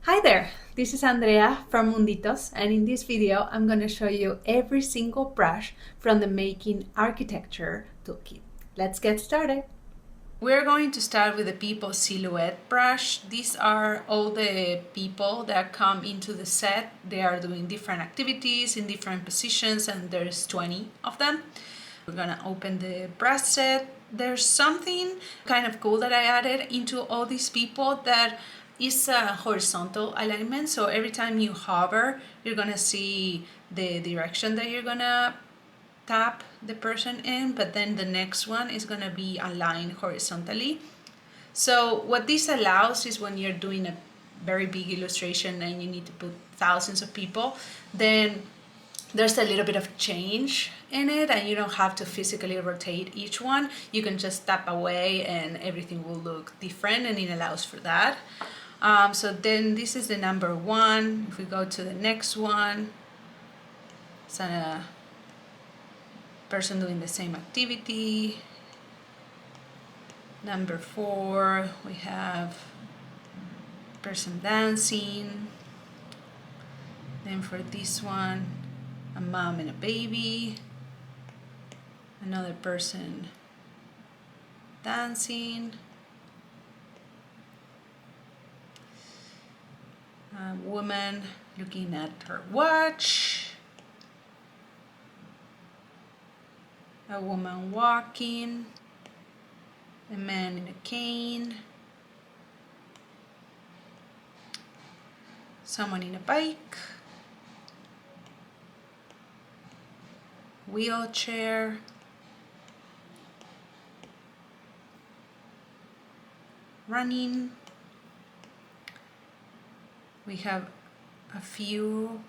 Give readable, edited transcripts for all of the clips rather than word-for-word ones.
Hi there, this is Andrea from Munditos, and in this video I'm going to show you every single brush from the Making Architecture Toolkit. Let's get started. We're going to start with the people silhouette brush. These are all the people that come into the set. They are doing different activities in different positions, and there's 20 of them. We're gonna open the brush set. There's something kind of cool that I added into all these people that is a horizontal alignment. So every time you hover, you're gonna see the direction that you're gonna tap the person in, but then the next one is gonna be aligned horizontally. So what this allows is when you're doing a very big illustration and you need to put thousands of people, then there's a little bit of change in it and you don't have to physically rotate each one. You can just tap away and everything will look different, and it allows for that. So then this is the number one. If we go to the next one, it's a person doing the same activity. Number four, we have person dancing. Then for this one, a mom and a baby. Another person dancing. A woman looking at her watch. A woman walking. A man in a cane. Someone in a bike. Wheelchair. Running. We have a few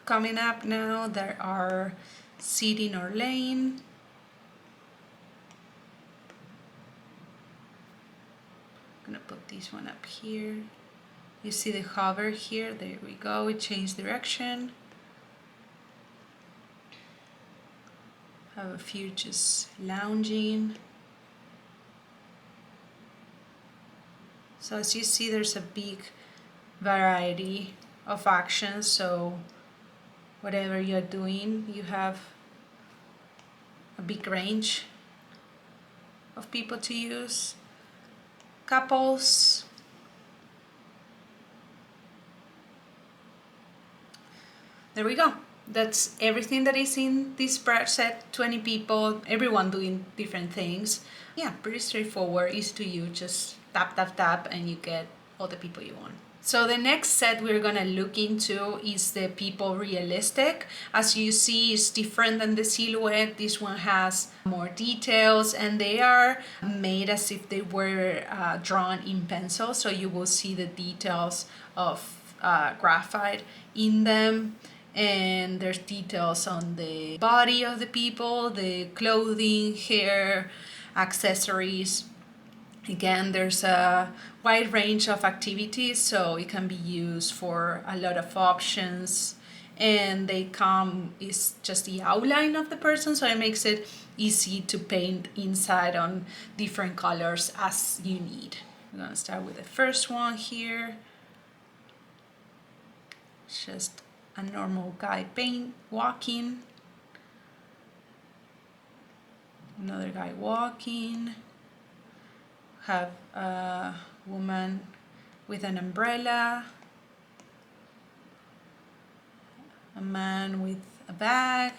coming up now that are sitting or laying. I'm gonna put this one up here. You see the hover here, there we go, it changed direction. Have a few just lounging. So as you see, there's a big variety of actions, so whatever you're doing, you have a big range of people to use. Couples. There we go. That's everything that is in this brush set. 20 people, everyone doing different things. Yeah, pretty straightforward, easy to use. Just tap, tap, tap, and you get all the people you want. So the next set we're gonna look into is the people realistic. As you see, it's different than the silhouette. This one has more details, and they are made as if they were drawn in pencil. So you will see the details of graphite in them. And there's details on the body of the people, the clothing, hair, accessories. Again, there's a wide range of activities, so it can be used for a lot of options. And they come, is just the outline of the person, so it makes it easy to paint inside on different colors as you need. I'm gonna start with the first one here. Just a normal guy walking. Another guy walking. Have a woman with an umbrella. A man with a bag.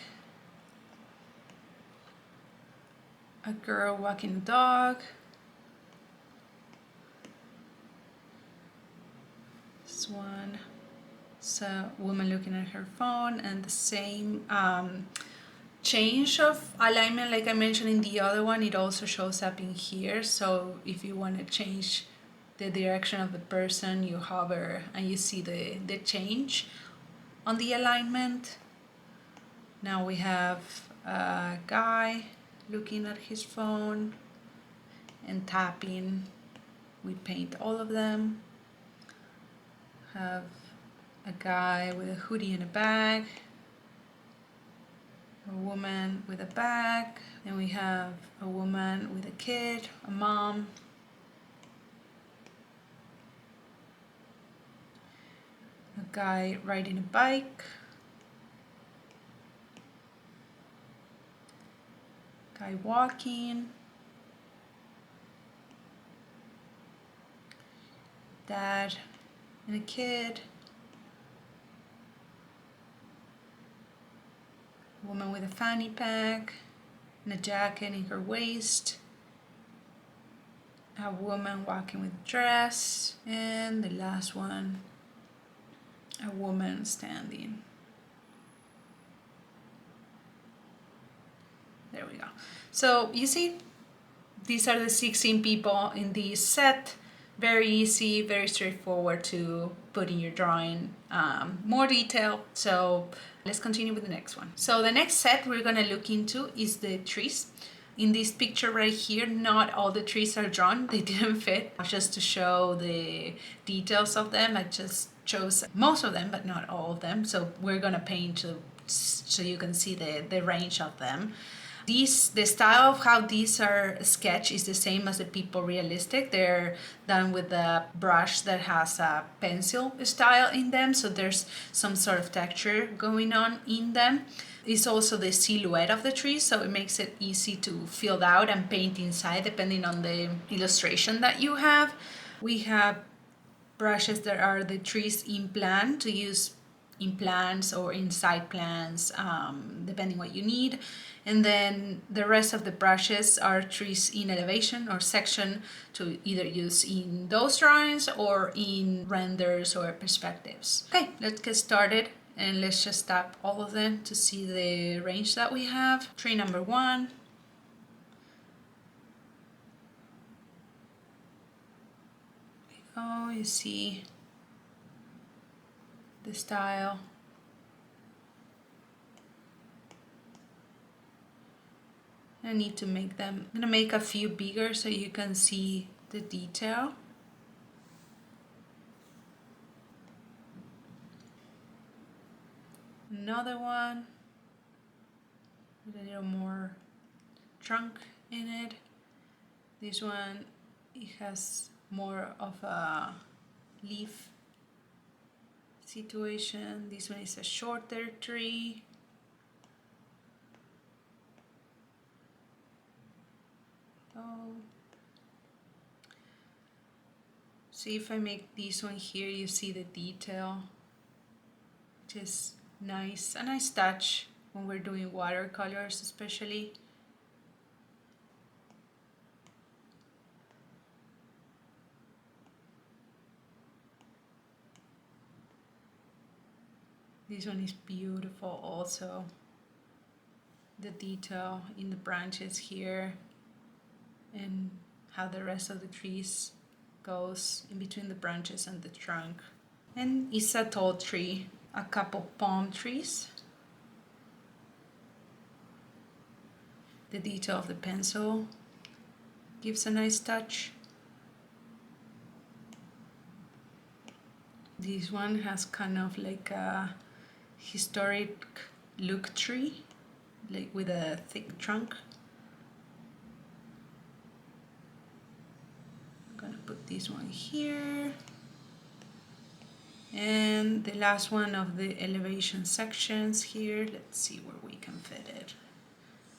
A girl walking a dog. This one. So woman looking at her phone, and the same change of alignment like I mentioned in the other one, it also shows up in here. So if you want to change the direction of the person, you hover and you see the change on the alignment. Now we have a guy looking at his phone and tapping. We paint all of them. Have a guy with a hoodie and a bag, a woman with a bag, then we have a woman with a kid, a mom, guy riding a bike. Guy walking. Dad and a kid. Woman with a fanny pack and a jacket in her waist. A woman walking with a dress. And the last one, a woman standing. There we go. So you see, these are the 16 people in this set. Very easy, very straightforward to put in your drawing. More detail. So let's continue with the next one. So the next set we're gonna look into is the trees. In this picture right here, not all the trees are drawn. They didn't fit. Just to show the details of them, I just chose most of them, but not all of them. So we're gonna paint so you can see the range of them. The style of how these are sketched is the same as the people realistic. They're done with a brush that has a pencil style in them, so there's some sort of texture going on in them. It's also the silhouette of the tree, so it makes it easy to fill out and paint inside depending on the illustration that you have. We have brushes that are the trees in plan to use in plans or inside plans, depending what you need. And then the rest of the brushes are trees in elevation or section to either use in those drawings or in renders or perspectives. Okay, let's get started and let's just tap all of them to see the range that we have. Tree number 1. Oh, you see the style. I need to make them, I'm gonna make a few bigger so you can see the detail. Another one with a little more trunk in it. This one, it has more of a leaf situation. This one is a shorter tree. See, if I make this one here, you see the detail, which is nice, a nice touch when we're doing watercolors especially. This one is beautiful also. The detail in the branches here and how the rest of the trees goes in between the branches and the trunk. And it's a tall tree, a couple palm trees. The detail of the pencil gives a nice touch. This one has kind of like a historic look tree, like with a thick trunk. I'm gonna put this one here. And the last one of the elevation sections here. Let's see where we can fit it.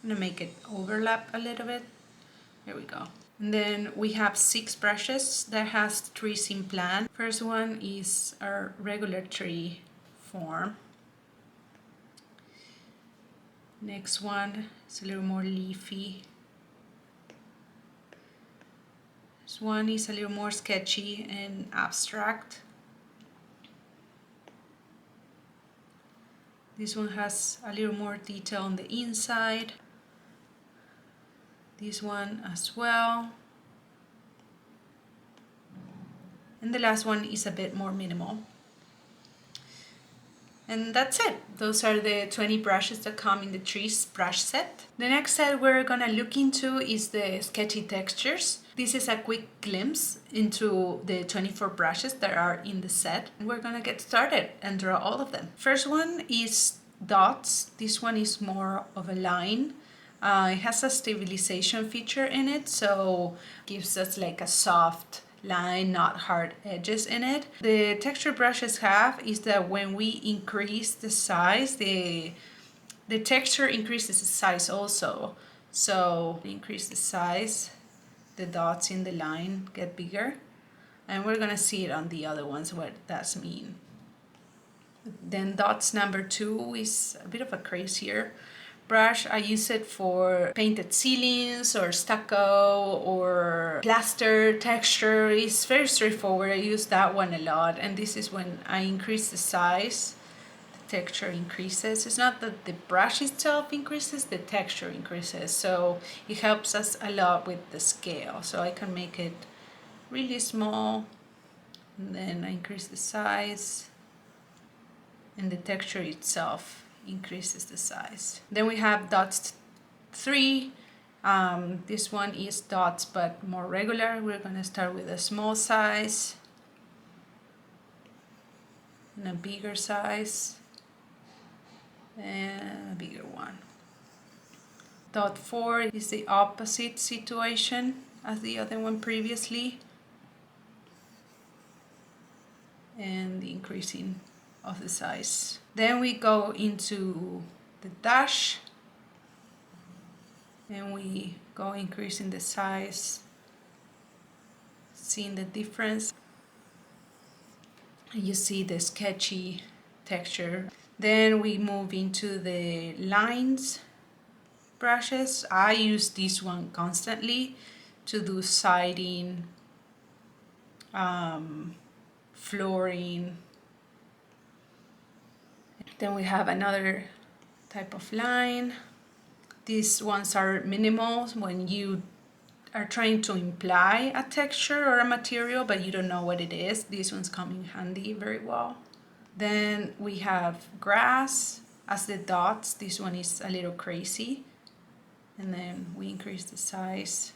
I'm gonna make it overlap a little bit. There we go. And then we have 6 brushes that has trees in plan. First one is our regular tree form. Next one is a little more leafy. This one is a little more sketchy and abstract. This one has a little more detail on the inside. This one as well. And the last one is a bit more minimal. And that's it. Those are the 20 brushes that come in the trees brush set. The next set we're gonna look into is the sketchy textures. This is a quick glimpse into the 24 brushes that are in the set. We're gonna get started and draw all of them. First one is dots. This one is more of a line. It has a stabilization feature in it, so gives us like a soft line, not hard edges in it. The texture brushes have is that when we increase the size, the texture increases the size also. So increase the size, the dots in the line get bigger, and we're gonna see it on the other ones what that's mean. Then dots number 2 is a bit of a crazier brush. I use it for painted ceilings or stucco or plaster texture. It's very straightforward. I use that one a lot, and this is when I increase the size, the texture increases. It's not that the brush itself increases, the texture increases. So it helps us a lot with the scale. So I can make it really small, and then I increase the size, and the texture itself increases the size. Then we have dots 3. This one is dots but more regular. We're gonna start with a small size and a bigger size and a bigger one. Dot 4 is the opposite situation as the other one previously, and the increasing of the size. Then we go into the dash, and we go increasing the size, seeing the difference. You see the sketchy texture. Then we move into the lines brushes. I use this one constantly to do siding, flooring. Then we have another type of line. These ones are minimal when you are trying to imply a texture or a material but you don't know what it is. These ones come in handy very well. Then we have grass as the dots. This one is a little crazy, and then we increase the size.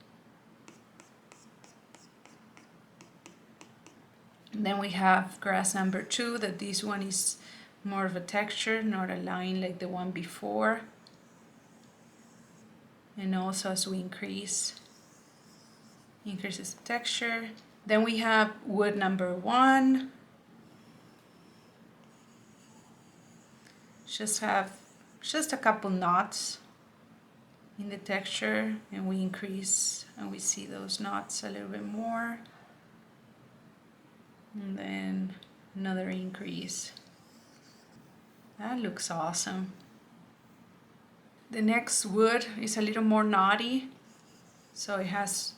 And then we have grass number 2, that this one is more of a texture, not a line like the one before. And also as we increases the texture. Then we have wood number 1. Just a couple knots in the texture, and we increase and we see those knots a little bit more. And then another increase. That looks awesome. The next wood is a little more knotty, so it has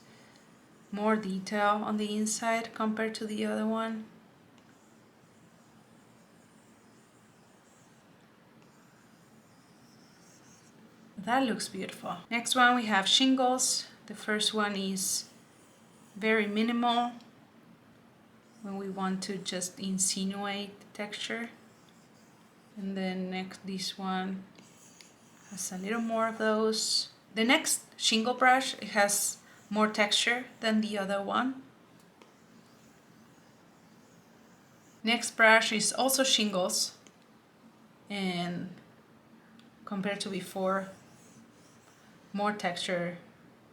more detail on the inside compared to the other one. That looks beautiful. Next one we have shingles. The first one is very minimal when we want to just insinuate the texture. And then next, this one has a little more of those. The next shingle brush, it has more texture than the other one. Next brush is also shingles, and compared to before, more texture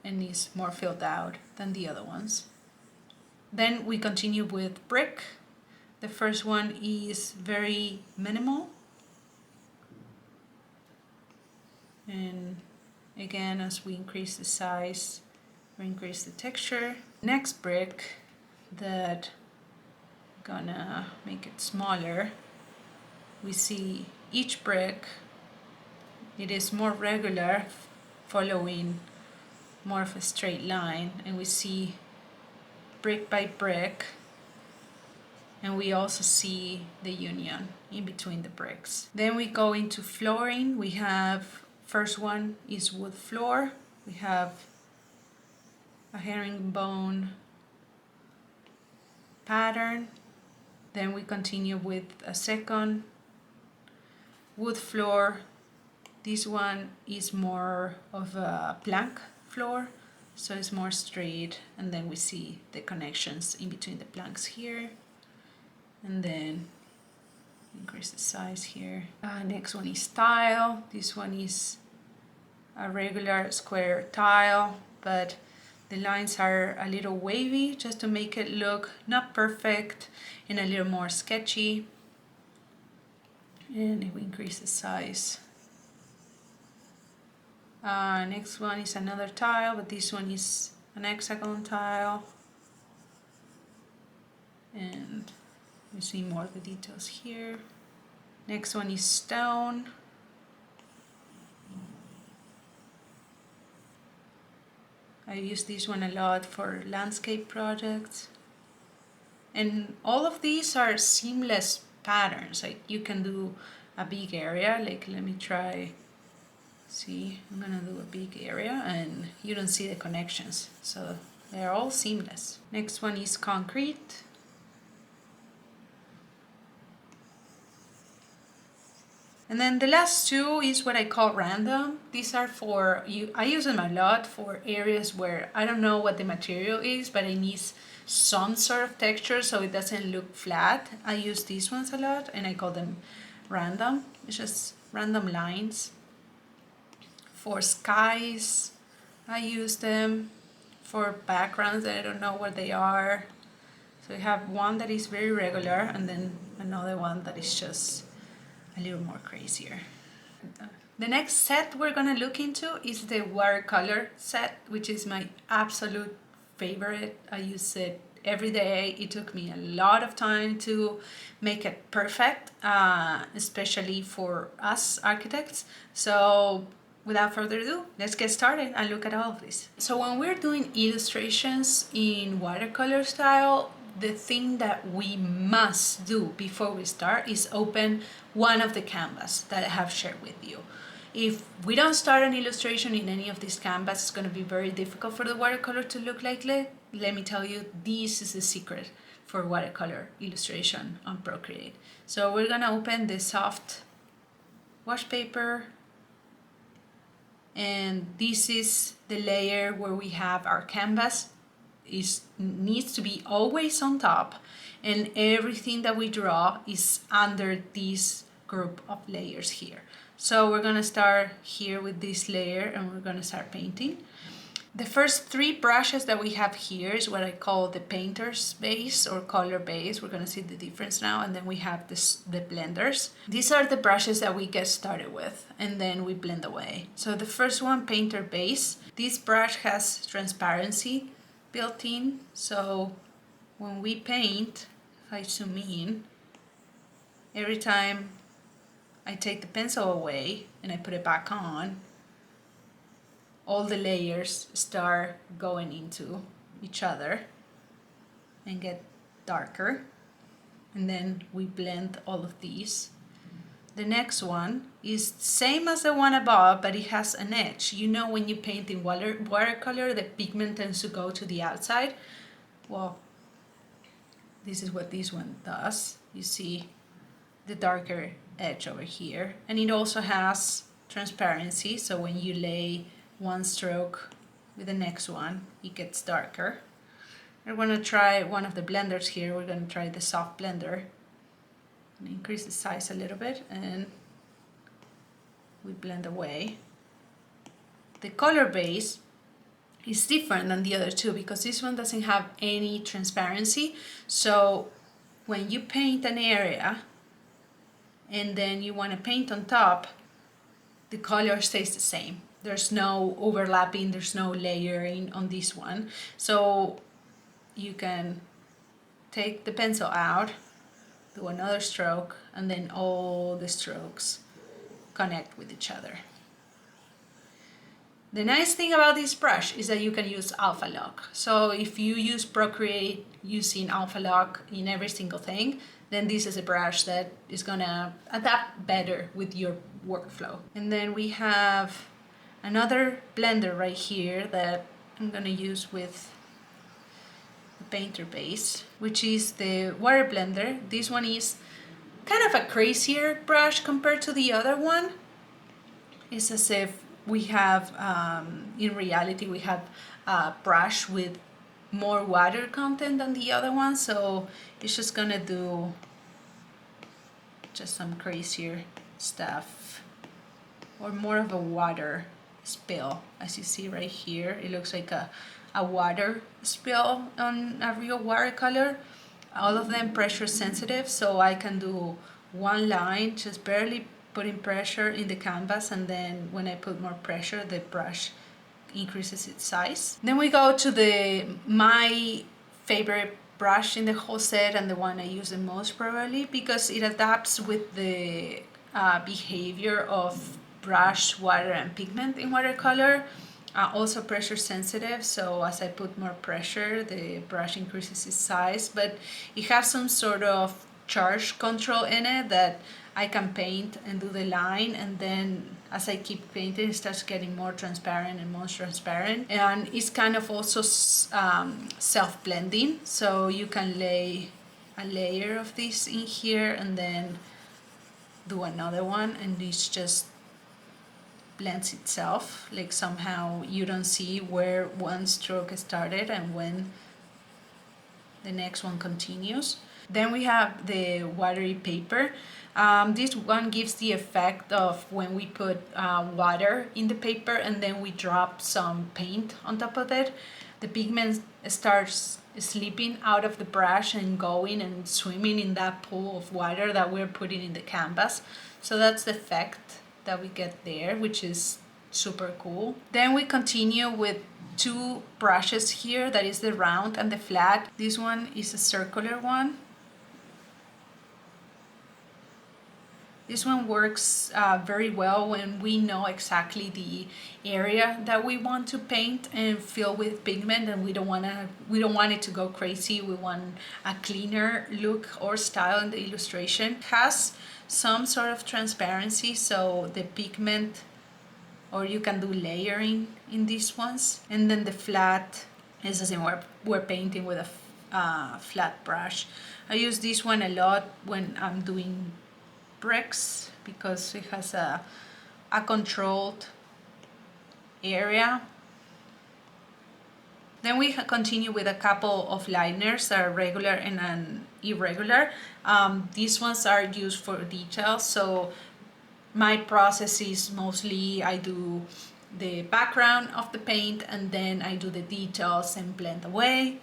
and is more filled out than the other ones. Then we continue with brick. The first one is very minimal, and again, as we increase the size, we increase the texture. Next brick, that gonna make it smaller. We see each brick, it is more regular, following more of a straight line, and we see brick by brick, and we also see the union in between the bricks. Then we go into flooring. We have, first one is wood floor. We have a herringbone pattern. Then we continue with a second wood floor. This one is more of a plank floor, so it's more straight, and then we see the connections in between the planks here, and then increase the size here. Next one is tile. This one is a regular square tile, but The lines are a little wavy just to make it look not perfect and a little more sketchy. And if we increase the size. Next one is another tile, but this one is an hexagon tile. And you see more of the details here. Next one is stone. I use this one a lot for landscape projects. And all of these are seamless patterns. Like you can do a big area, like let me try. See, I'm gonna do a big area and you don't see the connections. So they're all seamless. Next one is concrete. And then the last two is what I call random. These are for, I use them a lot for areas where I don't know what the material is, but I need some sort of texture so it doesn't look flat. I use these ones a lot and I call them random. It's just random lines. For skies, I use them. For backgrounds that I don't know where they are. So we have one that is very regular and then another one that is just a little more crazier. The next set we're gonna look into is the watercolor set, which is my absolute favorite. I use it every day. It took me a lot of time to make it perfect, especially for us architects. So without further ado, let's get started and look at all of this. So when we're doing illustrations in watercolor style, the thing that we must do before we start is open one of the canvas that I have shared with you. If we don't start an illustration in any of these canvas, it's going to be very difficult for the watercolor to look like it. Let me tell you, this is the secret for watercolor illustration on Procreate. So we're going to open the soft wash paper, and this is the layer where we have our canvas. Needs to be always on top, and everything that we draw is under this group of layers here. So we're gonna start here with this layer and we're gonna start painting. The first three brushes that we have here is what I call the painter's base or color base. We're gonna see the difference now. And then we have the blenders. These are the brushes that we get started with and then we blend away. So the first one, painter base. This brush has transparency built in, so when we paint, if I zoom in, every time I take the pencil away and I put it back on, all the layers start going into each other and get darker, and then we blend all of these. The next one is same as the one above, but it has an edge. You know, when you paint in watercolor, the pigment tends to go to the outside. Well, this is what this one does. You see the darker edge over here. And it also has transparency, so when you lay one stroke with the next one, it gets darker. We're going to try one of the blenders here. We're going to try the soft blender. Increase the size a little bit and we blend away. The color base is different than the other two because this one doesn't have any transparency. So when you paint an area and then you want to paint on top, the color stays the same. There's no overlapping, there's no layering on this one. So you can take the pencil out, do another stroke, and then all the strokes connect with each other. The nice thing about this brush is that you can use alpha lock. So if you use Procreate using alpha lock in every single thing, then this is a brush that is gonna adapt better with your workflow. And then we have another blender right here that I'm gonna use with painter base, which is the water blender. This one is kind of a crazier brush compared to the other one. It's as if we have, in reality, we have a brush with more water content than the other one, so it's just gonna do just some crazier stuff, or more of a water spill. As you see right here, it looks like a a water spill on a real watercolor. All of them pressure sensitive, so I can do one line, just barely putting pressure in the canvas, and then when I put more pressure, the brush increases its size. Then we go to my favorite brush in the whole set, and the one I use the most probably because it adapts with the behavior of brush, water, and pigment in watercolor. Also pressure sensitive, so as I put more pressure, the brush increases its size, but it has some sort of charge control in it that I can paint and do the line, and then as I keep painting, it starts getting more transparent and more transparent. And it's kind of also self-blending, so you can lay a layer of this in here and then do another one, and it's just blends itself, like somehow you don't see where one stroke started and when the next one continues. Then we have the watery paper. This one gives the effect of when we put water in the paper and then we drop some paint on top of it, the pigment starts slipping out of the brush and going and swimming in that pool of water that we're putting in the canvas. So that's the effect that we get there, which is super cool. Then we continue with two brushes here, that is the round and the flat. This one is a circular one. This one works very well when we know exactly the area that we want to paint and fill with pigment, and we don't want it to go crazy. We want a cleaner look or style in the illustration. It has some sort of transparency, so the pigment, or you can do layering in these ones. And then the flat is the same. We're painting with a flat brush. I use this one a lot when I'm doing bricks because it has a controlled area. Then we continue with a couple of liners that are regular and an irregular. These ones are used for details, so my process is mostly I do the background of the paint and then I do the details and blend away.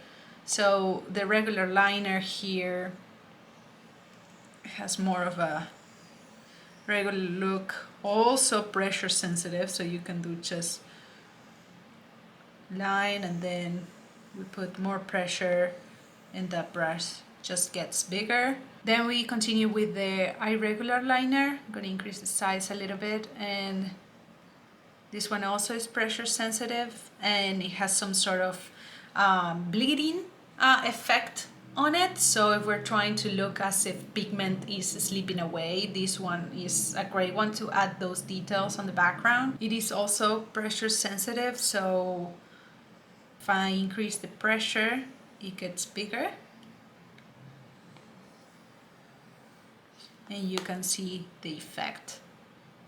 So the regular liner here has more of a regular look, also pressure sensitive, so you can do just line and then we put more pressure and the brush just gets bigger. Then we continue with the irregular liner. I'm going to increase the size a little bit, and this one also is pressure sensitive and it has some sort of bleeding effect on it. So if we're trying to look as if pigment is slipping away, this one is a great one to add those details on the background. It is also pressure sensitive, so if I increase the pressure, it gets bigger. And you can see the effect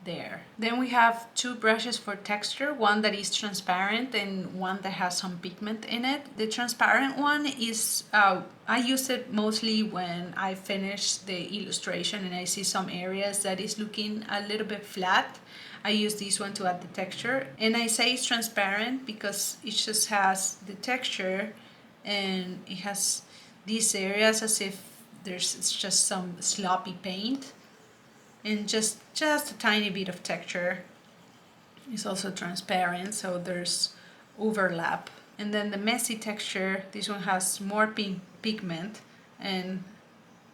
there. Then we have two brushes for texture, one that is transparent and one that has some pigment in it. The transparent one is, I use it mostly when I finish the illustration and I see some areas that is looking a little bit flat. I use this one to add the texture, and I say it's transparent because it just has the texture and it has these areas as if it's just some sloppy paint and just a tiny bit of texture. It's also transparent, so there's overlap. And then the messy texture, this one has more pigment, and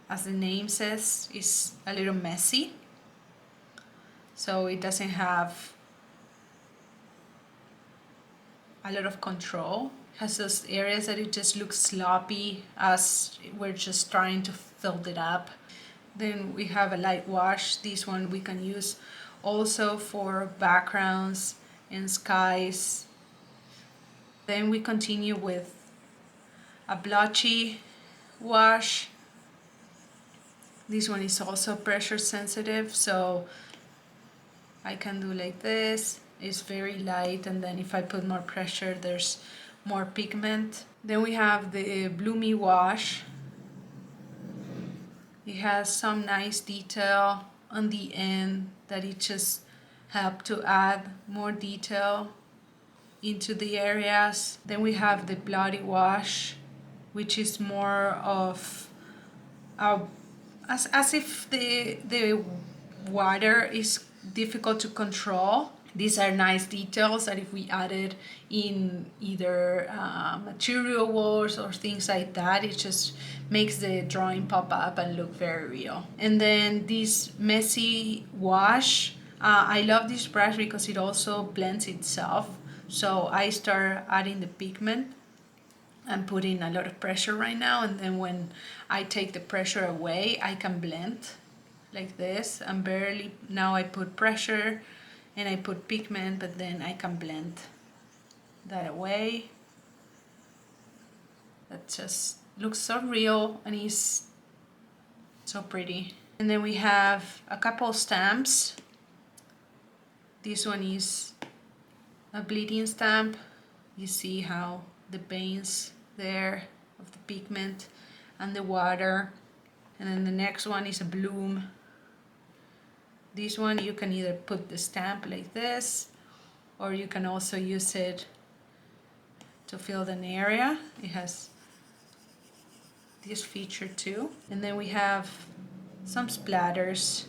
as the name says, it's a little messy. So it doesn't have a lot of control. It has those areas that it just looks sloppy as we're just trying to fill it up. Then we have a light wash. This one we can use also for backgrounds and skies. Then we continue with a blotchy wash. This one is also pressure sensitive, so I can do like this. It's very light, and then if I put more pressure, there's more pigment. Then we have the bloomy wash. It has some nice detail on the end that it just helped to add more detail into the areas. Then we have the bloody wash, which is more of as if the water is difficult to control. These are nice details that if we added in either material walls or things like that, it just makes the drawing pop up and look very real. And then this messy wash, I love this brush because it also blends itself. So I start adding the pigment. I'm putting a lot of pressure right now, and then when I take the pressure away, I can blend like this. I'm barely, now I put pressure and I put pigment, but then I can blend that away. That just looks so real and is so pretty. And then we have a couple stamps. This one is a bleeding stamp. You see how the veins there of the pigment and the water. And then the next one is a bloom. This one you can either put the stamp like this, or you can also use it to fill an area. It has this feature too. And then we have some splatters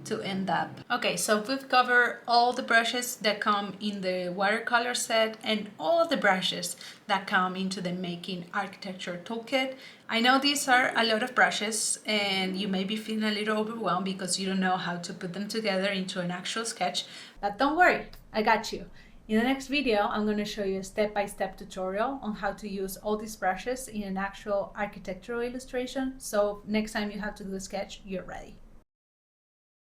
to end up. Okay, so we've covered all the brushes that come in the watercolor set and all the brushes that come into the Making Architecture Toolkit. I know these are a lot of brushes and you may be feeling a little overwhelmed because you don't know how to put them together into an actual sketch, but don't worry, I got you. In the next video, I'm going to show you a step-by-step tutorial on how to use all these brushes in an actual architectural illustration, so next time you have to do a sketch, you're ready.